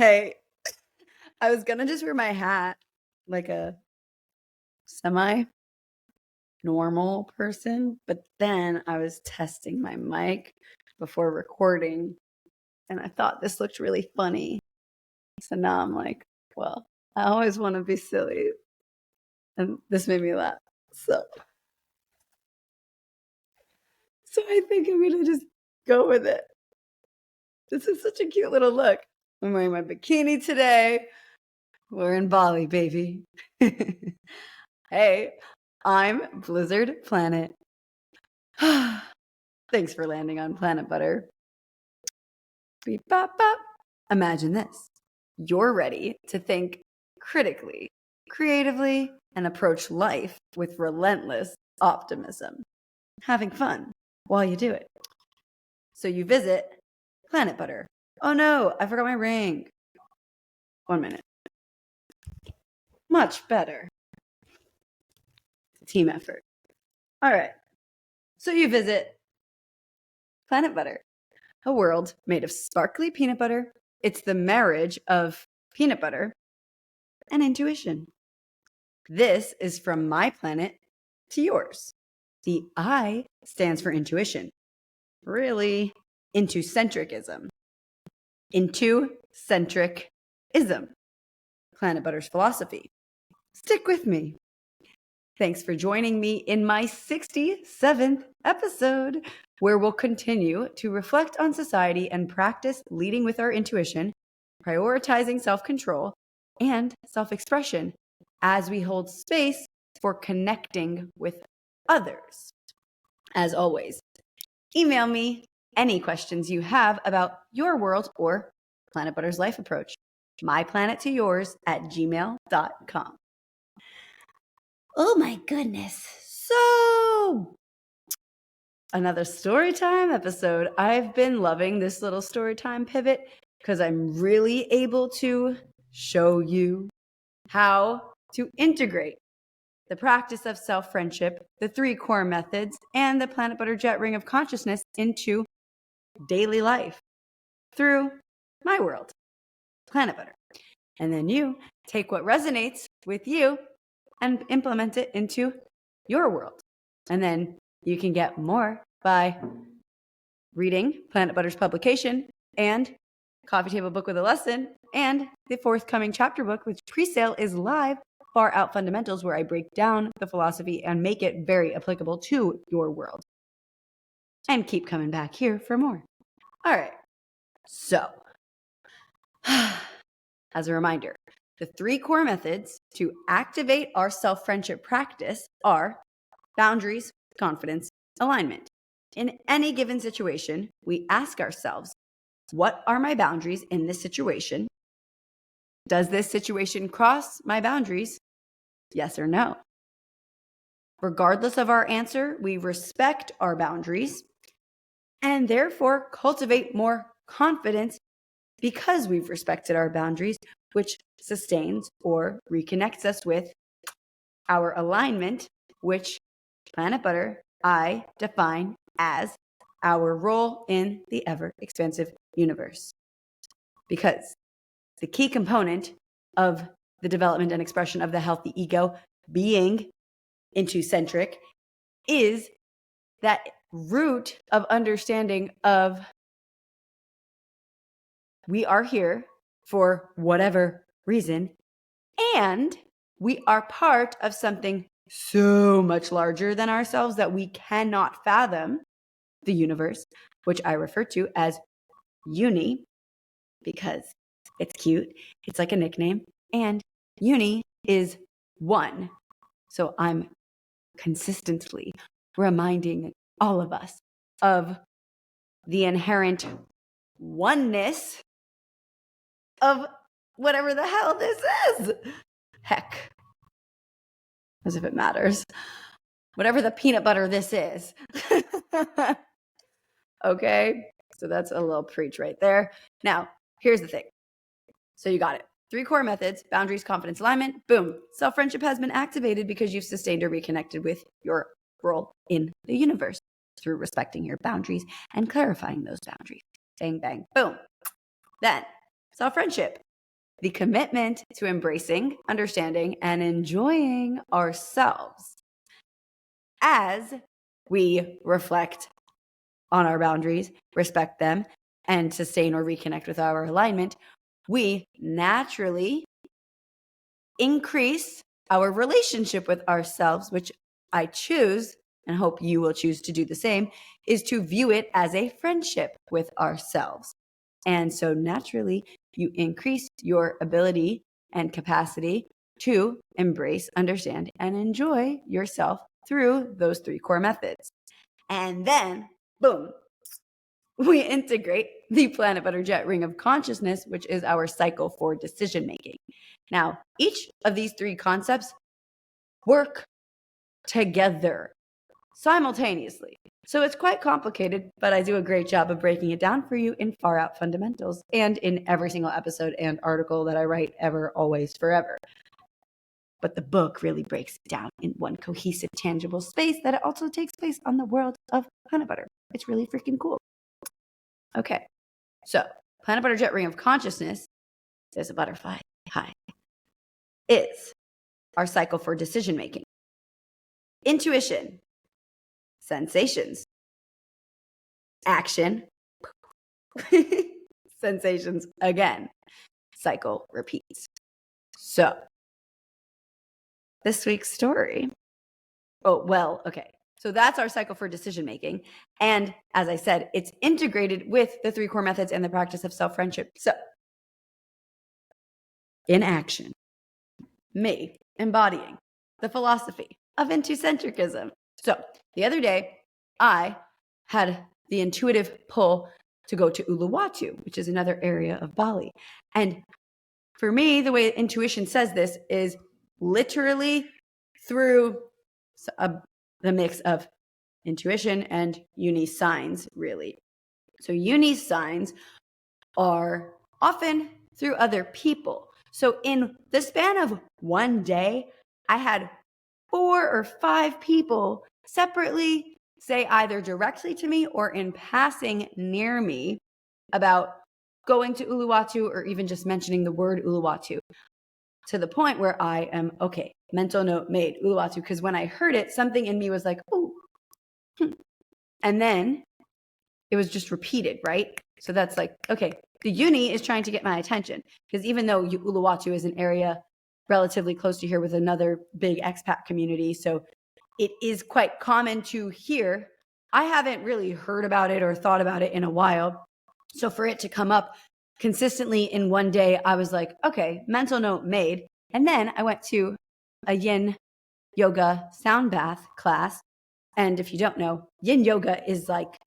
Hey, I was gonna just wear my hat like a semi-normal person, but then I was testing my mic before recording and I thought this looked really funny. So now I'm like, well, I always want to be silly. And this made me laugh. So I think I'm gonna just go with it. This is such a cute little look. I'm wearing my bikini today. We're in Bali, baby. Hey, I'm Blizzard Planet. Thanks for landing on Planit Butter. Beep, bop, bop. Imagine this. You're ready to think critically, creatively, and approach life with relentless optimism. Having fun while you do it. So you visit Planit Butter. Oh no, I forgot my ring. 1 minute. Much better. Team effort. All right. So you visit Planit Butter, a world made of sparkly peanut butter. It's the marriage of peanut butter and intuition. This is from my planet to yours. The I stands for intuition. Really, Intucentricism. Intucentricism. Planit Butter's philosophy. Stick with me. Thanks for joining me in my 67th episode, where we'll continue to reflect on society and practice leading with our intuition, prioritizing self-control and self-expression as we hold space for connecting with others. As always, email me any questions you have about your world or Planit Butter's life approach. myplanettoyours@gmail.com. Oh my goodness. So, another storytime episode. I've been loving this little storytime pivot because I'm really able to show you how to integrate the practice of self-friendship, the 3 core methods, and the Planit Butter Jet Ring of Consciousness into daily life through my world, Planit Butter. And then you take what resonates with you and implement it into your world. And then you can get more by reading Planit Butter's publication and Coffee Table Book with a Lesson and the forthcoming chapter book, which Presale is live, Far Out Fundamentals, where I break down the philosophy and make it very applicable to your world. And keep coming back here for more. All right. So, as a reminder, the 3 core methods to activate our self-friendship practice are boundaries, confidence, alignment. In any given situation, we ask ourselves, what are my boundaries in this situation? Does this situation cross my boundaries? Yes or no? Regardless of our answer, we respect our boundaries and therefore cultivate more confidence because we've respected our boundaries, which sustains or reconnects us with our alignment, which Planit Butter, I define as our role in the ever-expansive universe. Because the key component of the development and expression of the healthy ego being intucentric is that root of understanding of we are here for whatever reason, and we are part of something so much larger than ourselves that we cannot fathom, the universe, which I refer to as uni because it's cute. It's like a nickname. And uni is 1. So I'm consistently reminding all of us of the inherent oneness of whatever the hell this is. Heck, as if it matters. Whatever the peanut butter this is. Okay, so that's a little preach right there. Now, here's the thing. So you got it. 3 core methods, boundaries, confidence, alignment. Boom. Self-friendship has been activated because you've sustained or reconnected with your role in the universe through respecting your boundaries and clarifying those boundaries. Bang, bang, boom. Then, self-friendship. the commitment to embracing, understanding, and enjoying ourselves as we reflect on our boundaries, respect them, and sustain or reconnect with our alignment, we naturally increase our relationship with ourselves, which I choose, and hope you will choose to do the same, is to view it as a friendship with ourselves. And so naturally, you increase your ability and capacity to embrace, understand, and enjoy yourself through those 3 core methods. And then, boom, we integrate the Planit Butter Jet Ring of Consciousness, which is our cycle for decision making. Now, each of these 3 concepts work together simultaneously. So it's quite complicated, but I do a great job of breaking it down for you in Far Out Fundamentals and in every single episode and article that I write ever, always, forever. But the book really breaks it down in one cohesive, tangible space that it also takes place on the world of peanut butter. It's really freaking cool. Okay, so Planit Butter Jet Ring of Consciousness, there's a butterfly, hi, is our cycle for decision making. Intuition, sensations, action, sensations again, cycle repeats. So this week's story, okay. So that's our cycle for decision making. And as I said, it's integrated with the 3 core methods and the practice of self-friendship. So in action, me embodying the philosophy of Intucentricism. So the other day, I had the intuitive pull to go to Uluwatu, which is another area of Bali. And for me, the way intuition says this is literally through the mix of intuition and uni signs, really. So uni signs are often through other people. So in the span of one day, I had 4 or 5 people separately say either directly to me or in passing near me about going to Uluwatu or even just mentioning the word Uluwatu, to the point where I am, okay, mental note made, Uluwatu, because when I heard it, something in me was like, ooh. And then it was just repeated, right? So that's like, okay, the uni is trying to get my attention, because even though Uluwatu is an area relatively close to here with another big expat community, so it is quite common to hear. I haven't really heard about it or thought about it in a while. So for it to come up consistently in one day, I was like, okay, mental note made. And then I went to a yin yoga sound bath class. And if you don't know, yin yoga is like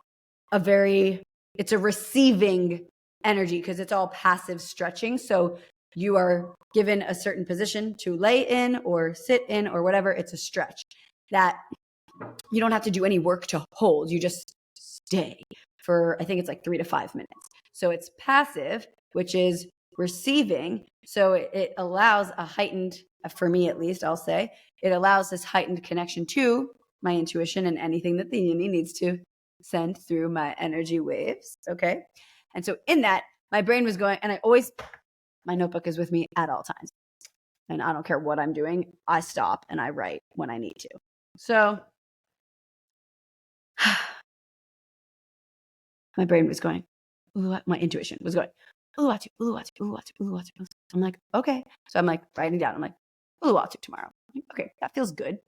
it's a receiving energy because it's all passive stretching. So you are given a certain position to lay in or sit in or whatever. It's a stretch that you don't have to do any work to hold. You just stay for, I think it's like 3 to 5 minutes. So it's passive, which is receiving. So it allows a heightened, for me at least, I'll say, it allows this heightened connection to my intuition and anything that the uni needs to send through my energy waves. Okay. And so in that, my brain was going, and my notebook is with me at all times. And I don't care what I'm doing. I stop and I write when I need to. So my brain was going, my intuition was going, Uluwatu, Uluwatu, Uluwatu, Uluwatu. I'm like, okay. So I'm like writing down. I'm like, Uluwatu tomorrow. Like, okay, that feels good.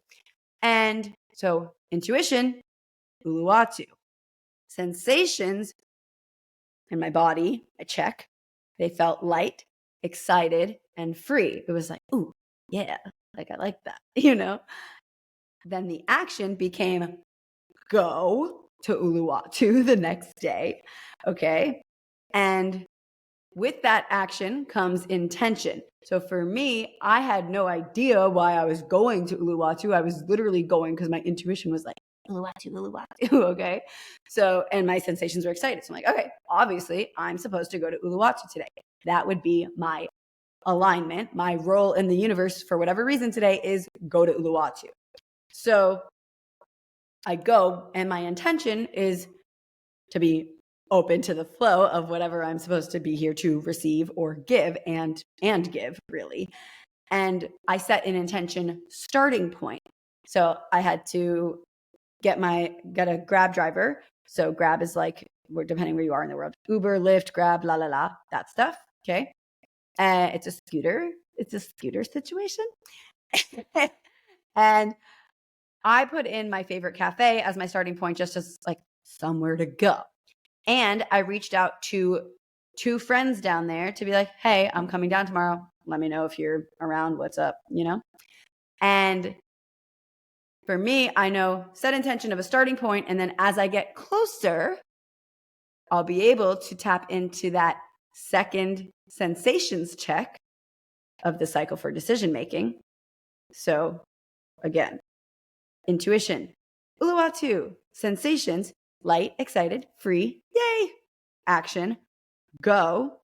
And so intuition, Uluwatu. Sensations in my body, I check. They felt light, excited, and free. It was like, ooh, yeah, like I like that, Then the action became go to Uluwatu the next day, okay? And with that action comes intention. So for me, I had no idea why I was going to Uluwatu. I was literally going because my intuition was like, Uluwatu, Uluwatu, okay? So, and my sensations were excited. So I'm like, okay, obviously I'm supposed to go to Uluwatu today. That would be my alignment. My role in the universe for whatever reason today is go to Uluwatu. So I go, and my intention is to be open to the flow of whatever I'm supposed to be here to receive or give and give, really. And I set an intention starting point. So I had to get a Grab driver. So Grab is like, depending where you are in the world, Uber, Lyft, Grab, la la la, that stuff. Okay. It's a scooter. It's a scooter situation. And I put in my favorite cafe as my starting point, just as like somewhere to go. And I reached out to 2 friends down there to be like, hey, I'm coming down tomorrow. Let me know if you're around. What's up? And for me, I know set intention of a starting point. And then as I get closer, I'll be able to tap into that second sensations check of the cycle for decision making. So again, intuition, Uluwatu, sensations, light, excited, free, yay, action, go,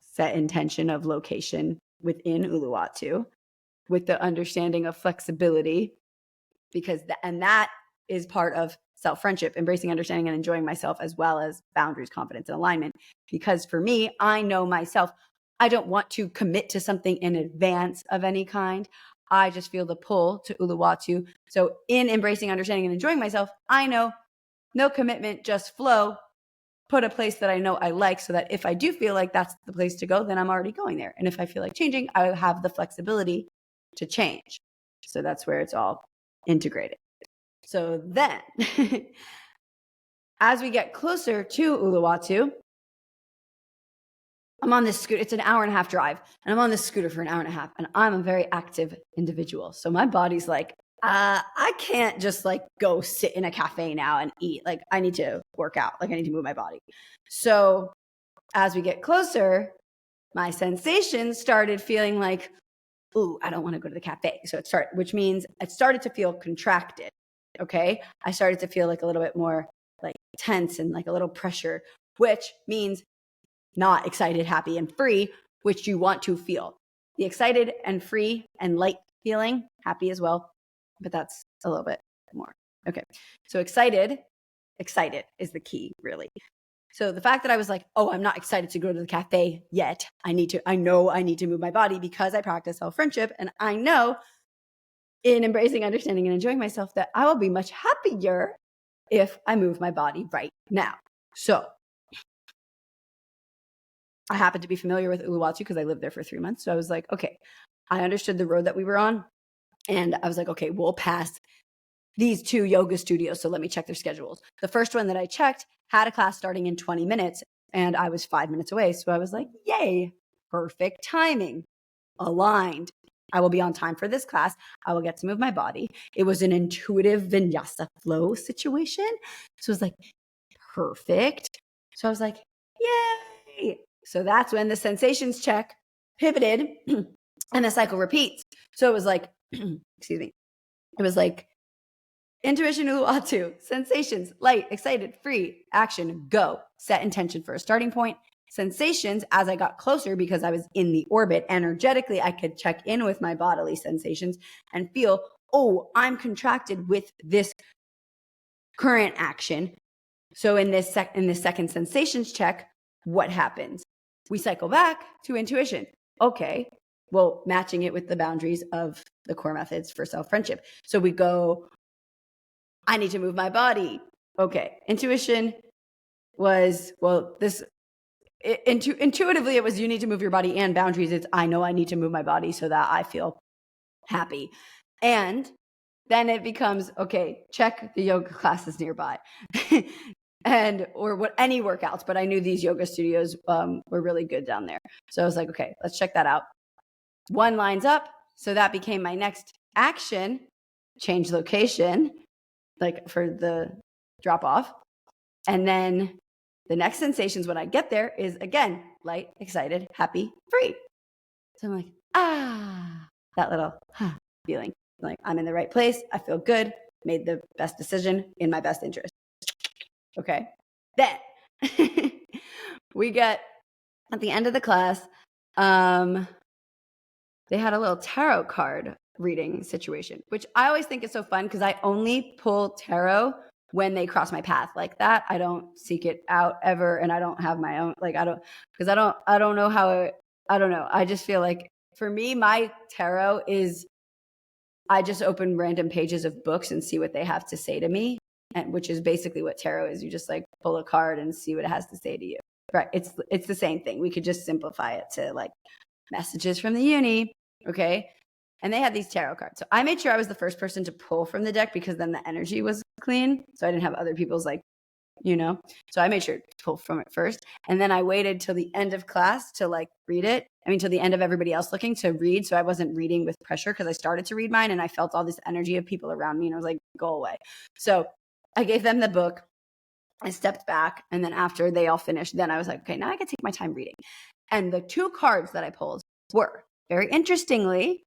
set intention of location within Uluwatu with the understanding of flexibility, because that is part of self-friendship, embracing, understanding, and enjoying myself, as well as boundaries, confidence, and alignment. Because for me, I know myself. I don't want to commit to something in advance of any kind. I just feel the pull to Uluwatu. So in embracing, understanding, and enjoying myself, I know no commitment, just flow. Put a place that I know I like, so that if I do feel like that's the place to go, then I'm already going there. And if I feel like changing, I have the flexibility to change. So that's where it's all integrated. So then, as we get closer to Uluwatu, I'm on this scooter. It's an 1.5-hour drive, and I'm on this scooter for an 1.5 hours, and I'm a very active individual. So my body's like, I can't just like go sit in a cafe now and eat. Like, I need to work out. Like, I need to move my body. So as we get closer, my sensations started feeling like, ooh, I don't want to go to the cafe. So which means it started to feel contracted. Okay. I started to feel like a little bit more like tense and like a little pressure, which means not excited, happy, and free, which you want to feel. The excited and free and light feeling, happy as well, but that's a little bit more. Okay. So excited is the key, really. So the fact that I was like, oh, I'm not excited to go to the cafe yet. I know I need to move my body, because I practice self-friendship. And I know in embracing, understanding, and enjoying myself that I will be much happier if I move my body right now. So I happen to be familiar with Uluwatu because I lived there for 3 months. So I was like, okay, I understood the road that we were on. And I was like, okay, we'll pass these 2 yoga studios. So let me check their schedules. The first one that I checked had a class starting in 20 minutes, and I was 5 minutes away. So I was like, yay, perfect timing, aligned. I will be on time for this class. I will get to move my body. It was an intuitive vinyasa flow situation. So it was like, perfect. So I was like, yay. So that's when the sensations check pivoted and the cycle repeats. So it was like, excuse me. It was like intuition, Uluwatu, sensations, light, excited, free, action, go, set intention for a starting point. Sensations, as I got closer, because I was in the orbit, energetically, I could check in with my bodily sensations and feel, oh, I'm contracted with this current action. So in this second sensations check, what happens? We cycle back to intuition. Okay, well, matching it with the boundaries of the core methods for self-friendship. So we go, I need to move my body. Okay, intuition was, well, intuitively it was, you need to move your body, and boundaries, it's, I know I need to move my body so that I feel happy. And then it becomes, okay, check the yoga classes nearby. Or any workouts, but I knew these yoga studios were really good down there. So I was like, okay, let's check that out. One lines up. So that became my next action, change location, like for the drop off. And then the next sensations when I get there is, again, light, excited, happy, free. So I'm like, that little feeling, like I'm in the right place. I feel good, made the best decision in my best interest. Okay. Then we get at the end of the class, they had a little tarot card reading situation, which I always think is so fun, because I only pull tarot when they cross my path like that, I don't seek it out ever. And I don't have my own, like, I don't know how I don't know. I just feel like for me, my tarot is, I just open random pages of books and see what they have to say to me. And which is basically what tarot is. You just like pull a card and see what it has to say to you. Right. It's the same thing. We could just simplify it to like messages from the uni. Okay. And they had these tarot cards. So I made sure I was the first person to pull from the deck because then the energy was clean. So I didn't have other people's like, so I made sure to pull from it first. And then I waited till the end of class to like read it. I mean, till the end of everybody else looking to read. So I wasn't reading with pressure because I started to read mine and I felt all this energy of people around me and I was like, go away. So I gave them the book. I stepped back. And then after they all finished, then I was like, okay, now I can take my time reading. And the two cards that I pulled were, very interestingly,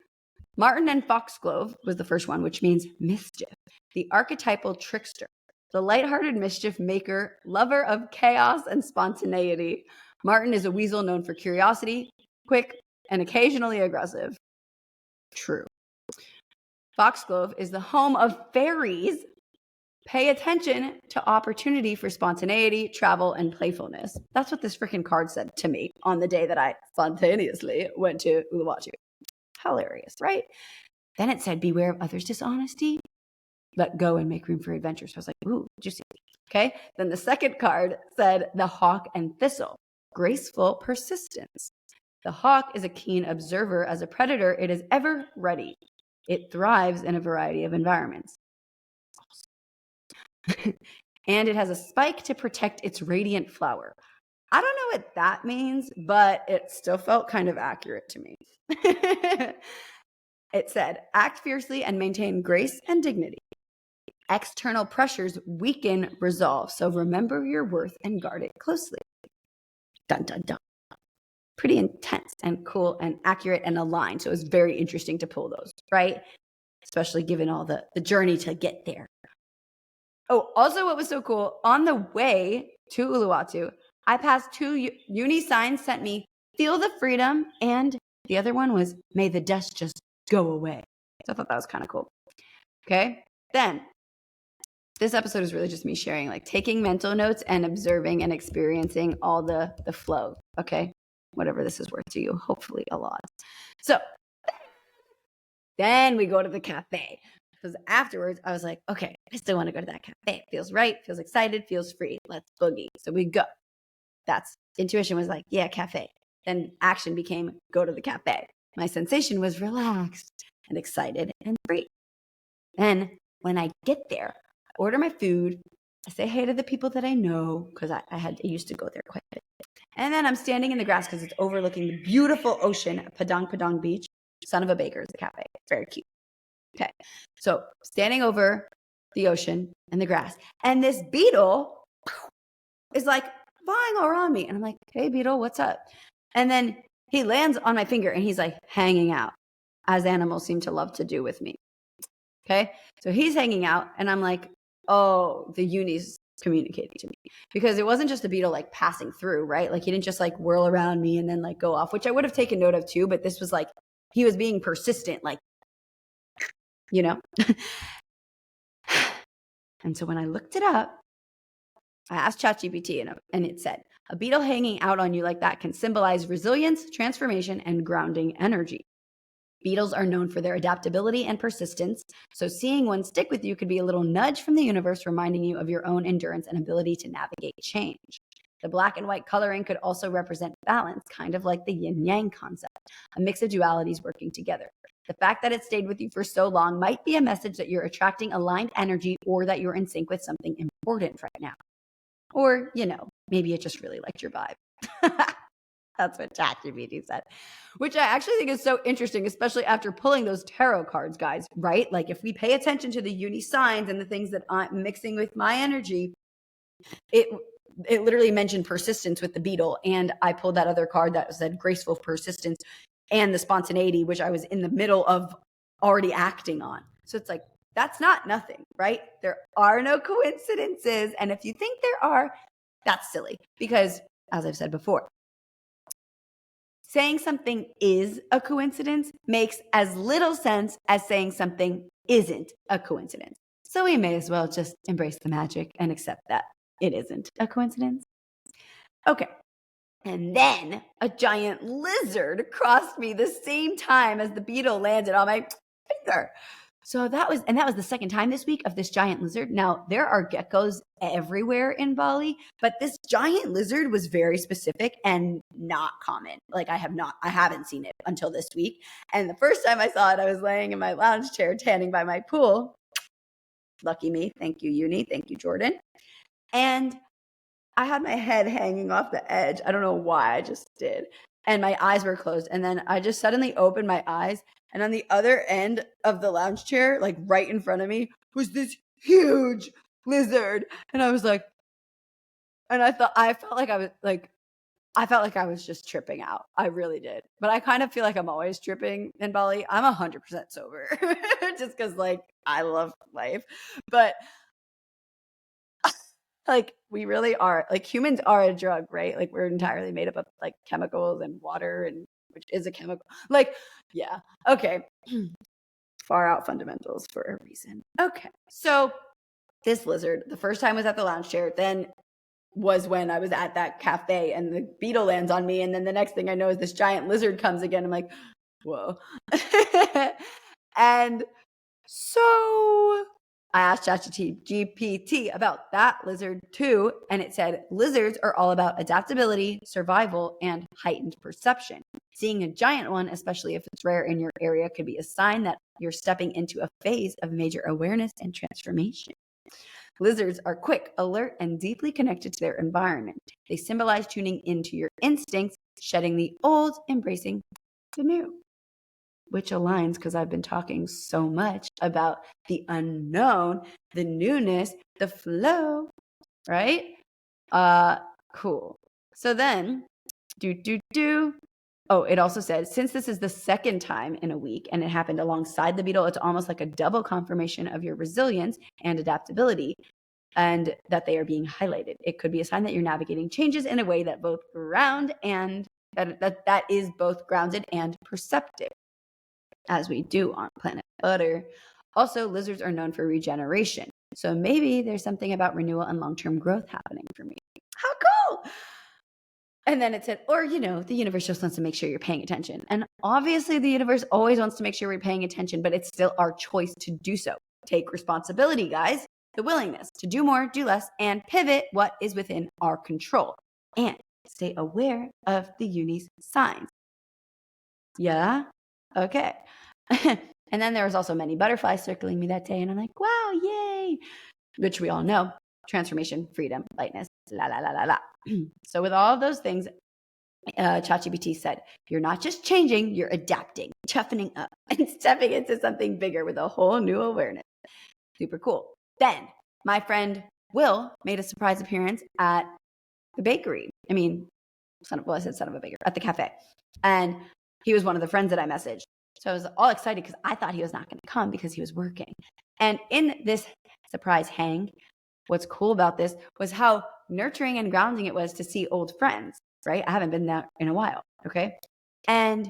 Martin and Foxglove was the first one, which means mischief, the archetypal trickster, the lighthearted mischief maker, lover of chaos and spontaneity. Martin is a weasel known for curiosity, quick, and occasionally aggressive. True. Foxglove is the home of fairies. Pay attention to opportunity for spontaneity, travel, and playfulness. That's what this freaking card said to me on the day that I spontaneously went to Uluwatu. Hilarious, right? Then it said, beware of others' dishonesty. Let go and make room for adventure. So I was like, ooh, juicy. Okay. Then the second card said the hawk and thistle, graceful persistence. The hawk is a keen observer. As a predator, it is ever ready. It thrives in a variety of environments. And it has a spike to protect its radiant flower. I don't know what that means, but it still felt kind of accurate to me. It said, act fiercely and maintain grace and dignity. External pressures weaken resolve, so remember your worth and guard it closely. Dun, dun, dun. Pretty intense and cool and accurate and aligned. So it was very interesting to pull those, right? Especially given all the journey to get there. Oh, also what was so cool, on the way to Uluwatu, I passed two uni signs sent me, feel the freedom, and the other one was, may the dust just go away. So I thought that was kind of cool. Okay, then this episode is really just me sharing, like taking mental notes and observing and experiencing all the flow. Okay, whatever this is worth to you, hopefully a lot. So then we go to the cafe. Because afterwards, I was like, okay, I still want to go to that cafe. It feels right, feels excited, feels free. Let's boogie. So we go. That's intuition was like, yeah, cafe. Then action became go to the cafe. My sensation was relaxed and excited and free. Then when I get there, I order my food. I say hey to the people that I know because I used to go there quite a bit. And then I'm standing in the grass because it's overlooking the beautiful ocean at Padang Padang Beach. Son of a Baker is the cafe. It's very cute. Okay, so standing over the ocean and the grass, and this beetle is like flying around me. And I'm like, hey, beetle, what's up? And then he lands on my finger and he's like hanging out, as animals seem to love to do with me. Okay, so he's hanging out, and I'm like, oh, the uni's communicating to me. Because it wasn't just a beetle like passing through, right? Like he didn't just like whirl around me and then like go off, which I would have taken note of too. But this was like, he was being persistent, like, And so when I looked it up, I asked ChatGPT and it said, a beetle hanging out on you like that can symbolize resilience, transformation, and grounding energy. Beetles are known for their adaptability and persistence, so seeing one stick with you could be a little nudge from the universe reminding you of your own endurance and ability to navigate change. The black and white coloring could also represent balance, kind of like the yin-yang concept, a mix of dualities working together. The fact that it stayed with you for so long might be a message that you're attracting aligned energy or that you're in sync with something important right now. Or, maybe it just really liked your vibe. That's what ChatGPT said, which I actually think is so interesting, especially after pulling those tarot cards, guys, right? Like if we pay attention to the uni signs and the things that I'm mixing with my energy, it literally mentioned persistence with the beetle. And I pulled that other card that said graceful persistence and the spontaneity, which I was in the middle of already acting on. So it's like, that's not nothing, right? There are no coincidences. And if you think there are, that's silly. Because as I've said before, saying something is a coincidence makes as little sense as saying something isn't a coincidence. So we may as well just embrace the magic and accept that it isn't a coincidence. Okay. And then a giant lizard crossed me the same time as the beetle landed on my finger. So that was the second time this week of this giant lizard. Now, there are geckos everywhere in Bali, but this giant lizard was very specific and not common. Like I haven't seen it until this week. And the first time I saw it, I was laying in my lounge chair tanning by my pool. Lucky me. Thank you, Uni. Thank you, Jordan. And I had my head hanging off the edge. I don't know why, I just did. And my eyes were closed. And then I just suddenly opened my eyes. And on the other end of the lounge chair, like right in front of me, was this huge lizard. And I was like, and I felt like I was just tripping out. I really did. But I kind of feel like I'm always tripping in Bali. I'm 100% sober just because like I love life. But like we really are, like humans are a drug, right? Like we're entirely made up of like chemicals and water, and which is a chemical. Like, yeah. Okay. Far out fundamentals for a reason. Okay. So this lizard, the first time was at the lounge chair, then was when I was at that cafe and the beetle lands on me. And then the next thing I know is this giant lizard comes again. I'm like, whoa. And so I asked ChatGPT about that lizard too, and it said lizards are all about adaptability, survival, and heightened perception. Seeing a giant one, especially if it's rare in your area, could be a sign that you're stepping into a phase of major awareness and transformation. Lizards are quick, alert, and deeply connected to their environment. They symbolize tuning into your instincts, shedding the old, embracing the new. Which aligns because I've been talking so much about the unknown, the newness, the flow, right? Cool. So then, oh, it also said, since this is the second time in a week and it happened alongside the beetle, it's almost like a double confirmation of your resilience and adaptability and that they are being highlighted. It could be a sign that you're navigating changes in a way that both ground and that is both grounded and perceptive, as we do on Planit Butter. Also, lizards are known for regeneration. So maybe there's something about renewal and long-term growth happening for me. How cool! And then it said, or, the universe just wants to make sure you're paying attention. And obviously the universe always wants to make sure we're paying attention, but it's still our choice to do so. Take responsibility, guys. The willingness to do more, do less, and pivot what is within our control. And stay aware of the uni's signs. Yeah? Okay. And then there was also many butterflies circling me that day. And I'm like, wow, yay. Which we all know. Transformation, freedom, lightness, la, la, la, la, la. So with all of those things, ChatGPT said, you're not just changing, you're adapting, toughening up, and stepping into something bigger with a whole new awareness. Super cool. Then my friend Will made a surprise appearance at the bakery. I said son of a baker, at the cafe. And he was one of the friends that I messaged. So I was all excited because I thought he was not going to come because he was working. And in this surprise hang, what's cool about this was how nurturing and grounding it was to see old friends, right? I haven't been there in a while, okay? And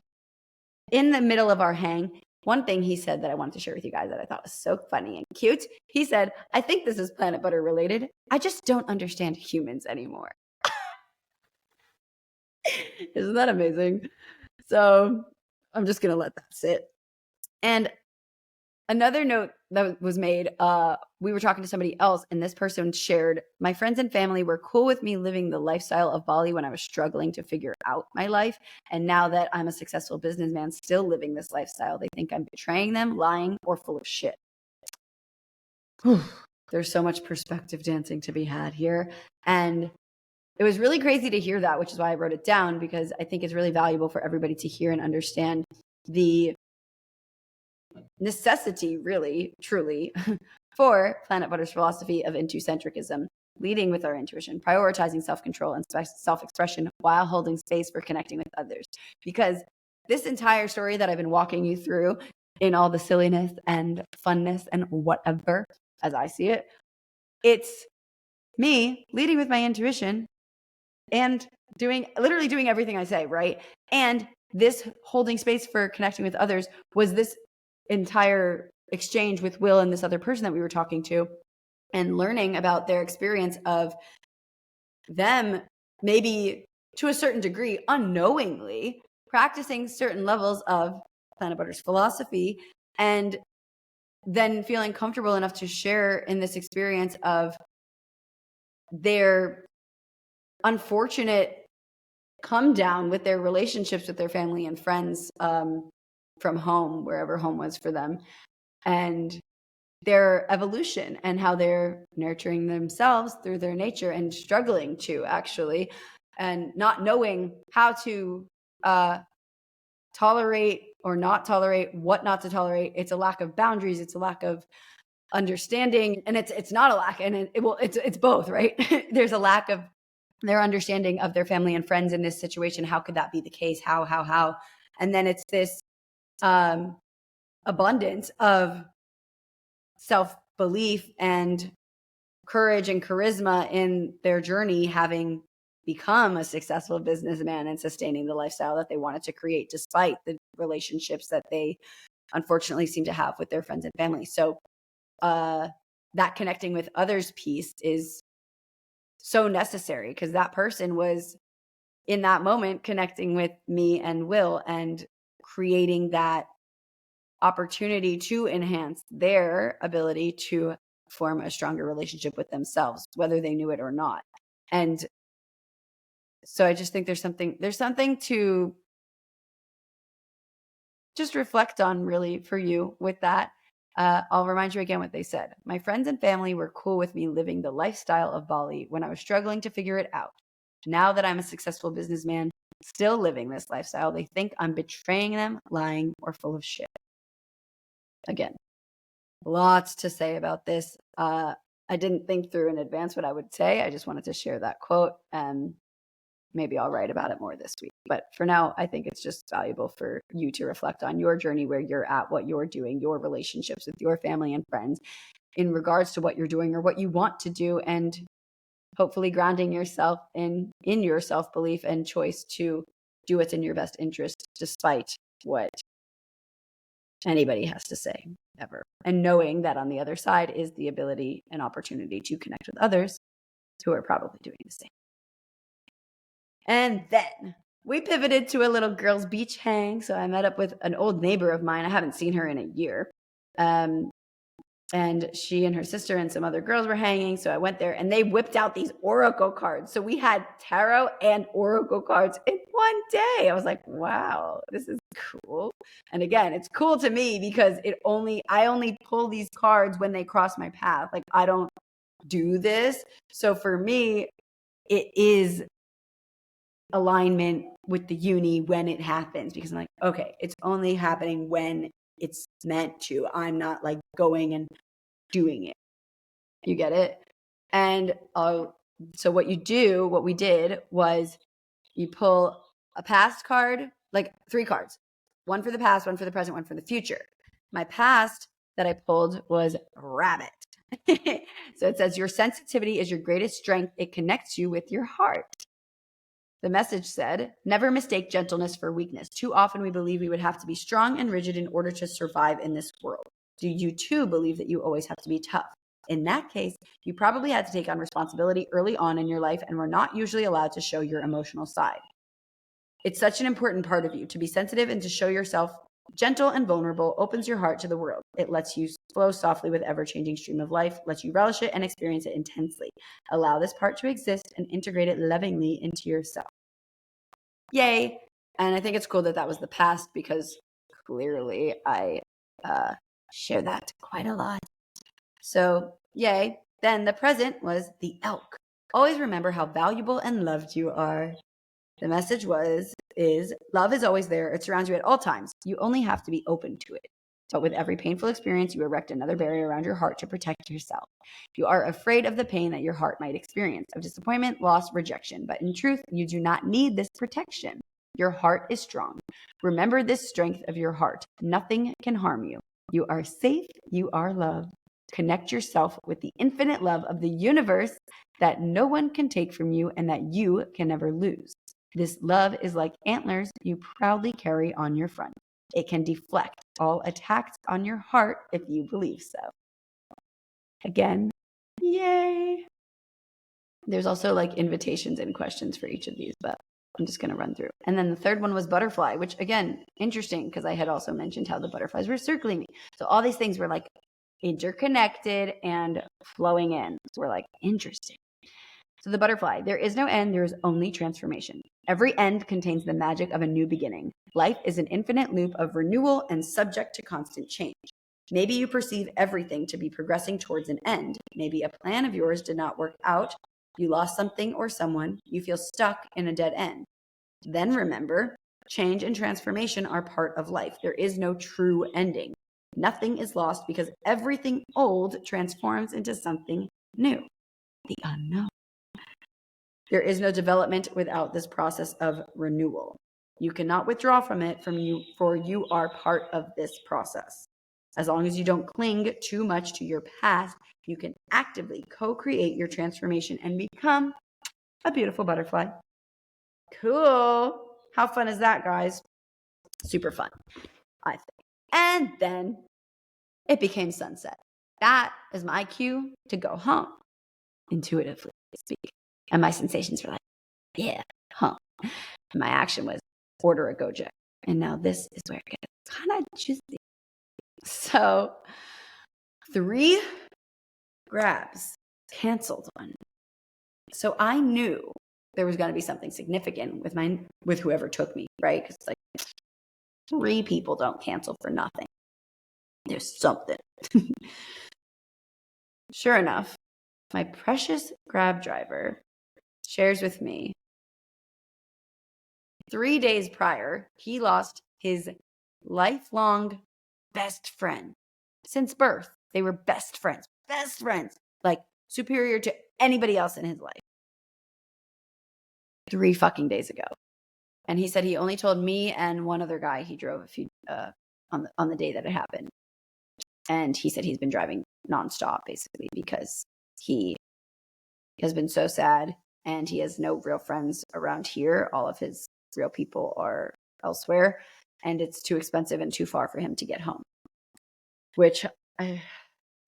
in the middle of our hang, one thing he said that I wanted to share with you guys that I thought was so funny and cute, he said, I think this is Planit Butter related. I just don't understand humans anymore. Isn't that amazing? So I'm just going to let that sit. And another note that was made, we were talking to somebody else, and this person shared, my friends and family were cool with me living the lifestyle of Bali when I was struggling to figure out my life. And now that I'm a successful businessman still living this lifestyle, they think I'm betraying them, lying, or full of shit. There's so much perspective dancing to be had here. And it was really crazy to hear that, which is why I wrote it down, because I think it's really valuable for everybody to hear and understand the necessity, really, truly, for Planit Butter's philosophy of Intucentricism, leading with our intuition, prioritizing self-control and self-expression while holding space for connecting with others. Because this entire story that I've been walking you through in all the silliness and funness and whatever, as I see it, it's me leading with my intuition and literally doing everything I say, right? And this holding space for connecting with others was this entire exchange with Will and this other person that we were talking to, and learning about their experience of them maybe to a certain degree unknowingly practicing certain levels of Planit Butter's philosophy, and then feeling comfortable enough to share in this experience of their unfortunate come down with their relationships with their family and friends from home, wherever home was for them, and their evolution and how they're nurturing themselves through their nature and struggling to actually, and not knowing how to tolerate or not tolerate, what not to tolerate. It's a lack of boundaries. It's a lack of understanding, and it's not a lack, and it's both, right? There's a lack of their understanding of their family and friends in this situation. How could that be the case? How? And then it's this abundance of self-belief and courage and charisma in their journey, having become a successful businessman and sustaining the lifestyle that they wanted to create, despite the relationships that they unfortunately seem to have with their friends and family. So that connecting with others piece is so necessary, because that person was in that moment connecting with me and Will and creating that opportunity to enhance their ability to form a stronger relationship with themselves, whether they knew it or not. And so I just think there's something to just reflect on, really, for you with that. I'll remind you again what they said. My friends and family were cool with me living the lifestyle of Bali when I was struggling to figure it out. Now that I'm a successful businessman, still living this lifestyle, they think I'm betraying them, lying, or full of shit. Again, lots to say about this. I didn't think through in advance what I would say. I just wanted to share that quote, and maybe I'll write about it more this week. But for now, I think it's just valuable for you to reflect on your journey, where you're at, what you're doing, your relationships with your family and friends in regards to what you're doing or what you want to do, and hopefully grounding yourself in your self-belief and choice to do what's in your best interest, despite what anybody has to say ever. And knowing that on the other side is the ability and opportunity to connect with others who are probably doing the same. And then we pivoted to a little girls' beach hang. So I met up with an old neighbor of mine. I haven't seen her in a year. And she and her sister and some other girls were hanging. So I went there, and they whipped out these oracle cards. So we had tarot and oracle cards in one day. I was like, wow, this is cool. And again, it's cool to me because I only pull these cards when they cross my path. Like, I don't do this. So for me, it is alignment with the uni when it happens, because I'm like, okay, it's only happening when it's meant to. I'm not like going and doing it. You get it? And so what we did was you pull a past card, like 3 cards, one for the past, one for the present, one for the future. My past that I pulled was rabbit. So it says, your sensitivity is your greatest strength. It connects you with your heart. The message said, never mistake gentleness for weakness. Too often we believe we would have to be strong and rigid in order to survive in this world. Do you too believe that you always have to be tough? In that case, you probably had to take on responsibility early on in your life and were not usually allowed to show your emotional side. It's such an important part of you to be sensitive and to show yourself gentle and vulnerable. Opens your heart to the world. It lets you flow softly with ever-changing stream of life, lets you relish it and experience it intensely. Allow this part to exist and integrate it lovingly into yourself. Yay. And I think it's cool that that was the past, because clearly I share that quite a lot. So yay. Then the present was the elk. Always remember how valuable and loved you are. The message is love is always there. It surrounds you at all times. You only have to be open to it. But with every painful experience, you erect another barrier around your heart to protect yourself. You are afraid of the pain that your heart might experience, of disappointment, loss, rejection. But in truth, you do not need this protection. Your heart is strong. Remember this strength of your heart. Nothing can harm you. You are safe. You are loved. Connect yourself with the infinite love of the universe that no one can take from you and that you can never lose. This love is like antlers you proudly carry on your front. It can deflect all attacks on your heart if you believe so. Again, yay. There's also like invitations and questions for each of these, but I'm just going to run through. And then the third one was butterfly, which again, interesting because I had also mentioned how the butterflies were circling me. So all these things were like interconnected and flowing in. So we're like, interesting. So the butterfly, there is no end, there is only transformation. Every end contains the magic of a new beginning. Life is an infinite loop of renewal and subject to constant change. Maybe you perceive everything to be progressing towards an end. Maybe a plan of yours did not work out. You lost something or someone. You feel stuck in a dead end. Then remember, change and transformation are part of life. There is no true ending. Nothing is lost because everything old transforms into something new. The unknown. There is no development without this process of renewal. You cannot withdraw from it, for you are part of this process. As long as you don't cling too much to your past, you can actively co-create your transformation and become a beautiful butterfly. Cool. How fun is that, guys? Super fun, I think. And then it became sunset. That is my cue to go home, intuitively speak. And my sensations were like, yeah, home. My action was order a Gojek. And now this is where it gets kind of juicy. So 3 grabs canceled one. So I knew there was going to be something significant with whoever took me, right? Because it's like 3 people don't cancel for nothing. There's something. Sure enough, my precious Grab driver shares with me 3 days prior, he lost his lifelong best friend. Since birth, they were best friends, like superior to anybody else in his life. 3 fucking days ago. And he said he only told me and one other guy he drove a few on the day that it happened. And he said he's been driving nonstop basically because he has been so sad and he has no real friends around here. All of his real people are elsewhere and it's too expensive and too far for him to get home.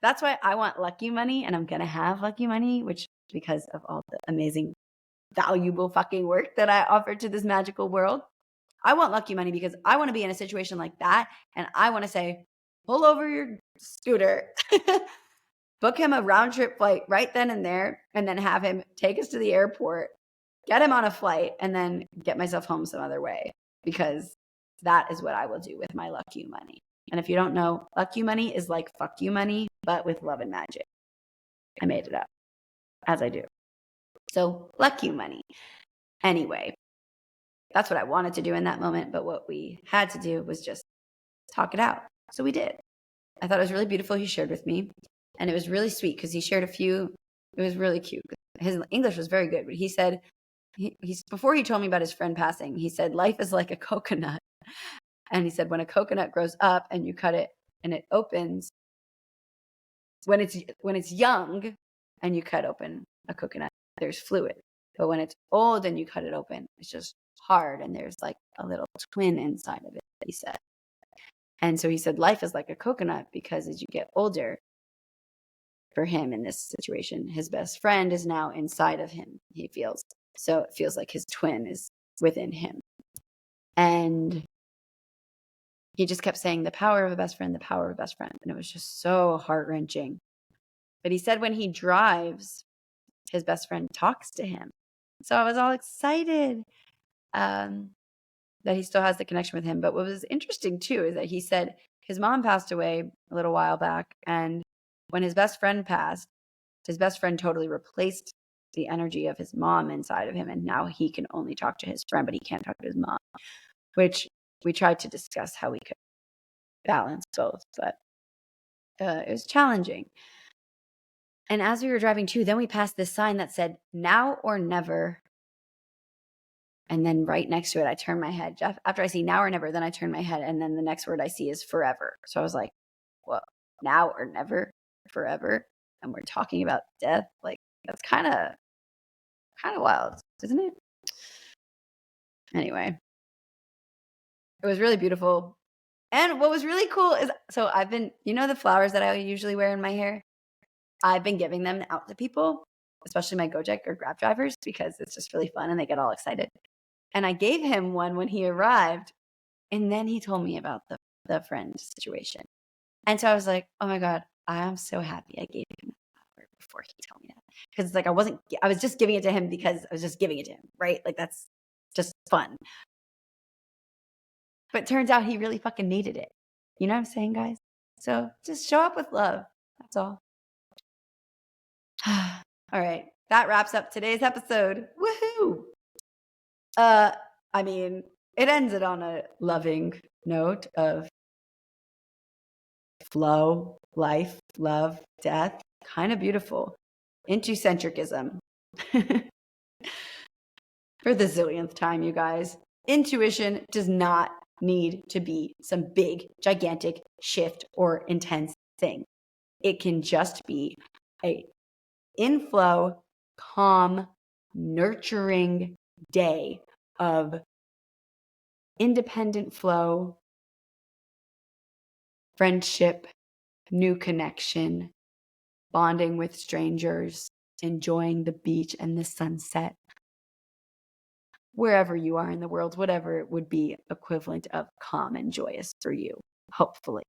That's why I want lucky money, and I'm going to have lucky money, which because of all the amazing, valuable fucking work that I offer to this magical world. I want lucky money because I want to be in a situation like that. And I want to say, pull over your scooter, book him a round trip flight right then and there, and then have him take us to the airport, get him on a flight, and then get myself home some other way, because that is what I will do with my lucky money. And if you don't know, lucky money is like fuck you money, but with love and magic. I made it up, as I do. So lucky money. Anyway, that's what I wanted to do in that moment. But what we had to do was just talk it out. So we did. I thought it was really beautiful. He shared with me. And it was really sweet because he shared a few. It was really cute. His English was very good. But he said, before he told me about his friend passing, he said, life is like a coconut. And he said, when a coconut grows up and you cut it and it opens, when it's young and you cut open a coconut, there's fluid. But when it's old and you cut it open, it's just hard and there's like a little twin inside of it, he said. And so he said, life is like a coconut because as you get older, for him in this situation, his best friend is now inside of him, he feels. So it feels like his twin is within him. And he just kept saying the power of a best friend, the power of a best friend. And it was just so heart-wrenching. But he said when he drives, his best friend talks to him. So I was all excited that he still has the connection with him. But what was interesting too is that he said his mom passed away a little while back. And when his best friend passed, his best friend totally replaced the energy of his mom inside of him. And now he can only talk to his friend, but he can't talk to his mom, which we tried to discuss how we could balance both, but it was challenging. And as we were driving too, then we passed this sign that said, now or never. And then right next to it, I turned my head. After I see now or never, then I turn my head. And then the next word I see is forever. So I was like, well, now or never, forever. And we're talking about death. Like, that's kind of wild, isn't it? Anyway, it was really beautiful. And what was really cool is, so I've been, the flowers that I usually wear in my hair? I've been giving them out to people, especially my Gojek or Grab drivers, because it's just really fun and they get all excited. And I gave him one when he arrived, and then he told me about the friend situation. And so I was like, oh my God, I am so happy I gave him the flower before he told me that. Because it's like I was just giving it to him because I was just giving it to him, right? Like that's just fun. But turns out he really fucking needed it. You know what I'm saying, guys? So just show up with love. That's all. All right. That wraps up today's episode. Woohoo! I mean, it ends it on a loving note of flow, life, love, death. Kind of beautiful. Intucentricism. For the zillionth time, you guys. Intuition does not need to be some big, gigantic shift or intense thing. It can just be a inflow, calm, nurturing day of independent flow, friendship, new connection, bonding with strangers, enjoying the beach and the sunset, wherever you are in the world, whatever it would be equivalent of calm and joyous for you, hopefully.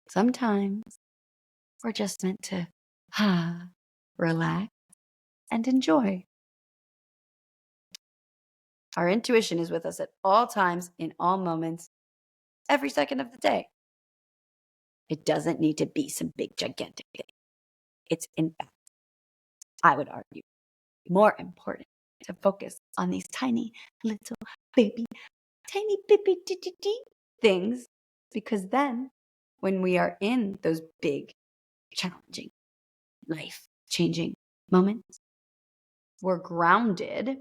Sometimes we're just meant to relax and enjoy. Our intuition is with us at all times, in all moments, every second of the day. It doesn't need to be some big, gigantic thing. It's, in fact, I would argue, more important to focus on these tiny, little, baby things, because then when we are in those big, challenging, life-changing moments, we're grounded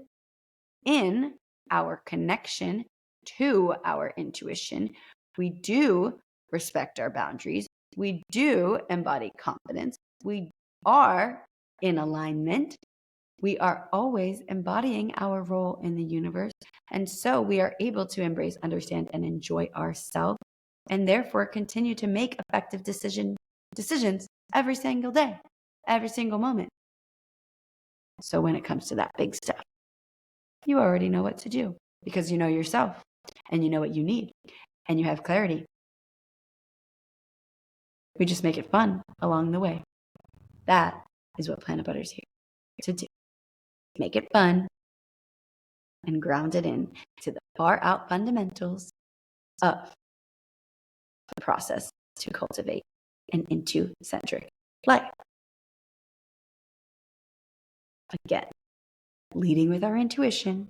in our connection to our intuition. We do respect our boundaries. We do embody confidence. We are in alignment. We are always embodying our role in the universe. And so we are able to embrace, understand, and enjoy ourselves, and therefore continue to make effective decisions every single day, every single moment. So when it comes to that big stuff, you already know what to do because you know yourself and you know what you need and you have clarity. We just make it fun along the way. That is what Planit Butter is here to do. Make it fun and ground it in to the far out fundamentals of the process to cultivate an intucentric life. Again, leading with our intuition,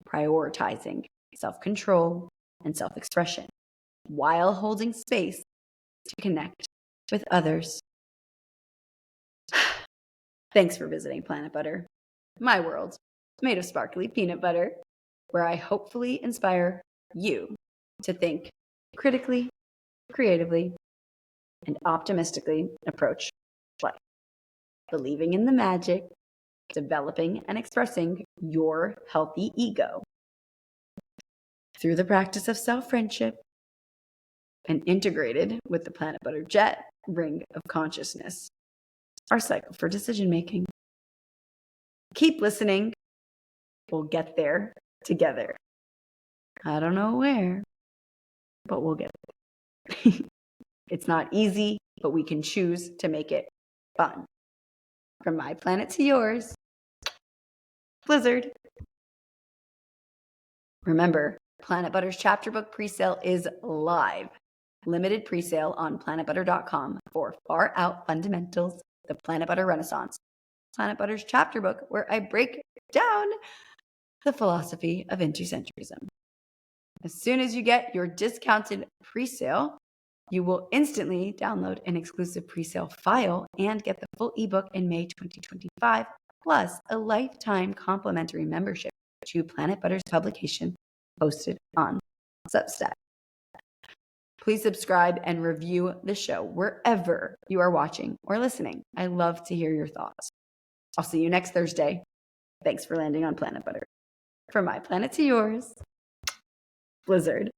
prioritizing self-control and self-expression while holding space to connect with others. Thanks for visiting Planit Butter, my world made of sparkly peanut butter, where I hopefully inspire you to think critically, creatively, and optimistically approach life, believing in the magic, developing and expressing your healthy ego through the practice of self-friendship and integrated with the PBJet Ring of Consciousness, our cycle for decision-making. Keep listening. We'll get there together. I don't know where, but we'll get there. It's not easy, but we can choose to make it fun. From my planet to yours, Blizzard. Remember, Planit Butter's chapter book presale is live. Limited presale on planitbutter.com for Far Out Fundamentals, the Planit Butter Renaissance. Planit Butter's chapter book, where I break down the philosophy of Intucentricism. As soon as you get your discounted presale, you will instantly download an exclusive presale file and get the full ebook in May 2025, plus a lifetime complimentary membership to Planit Butter's publication posted on Substack. Please subscribe and review the show wherever you are watching or listening. I love to hear your thoughts. I'll see you next Thursday. Thanks for landing on Planit Butter. From my planet to yours, Blizzard.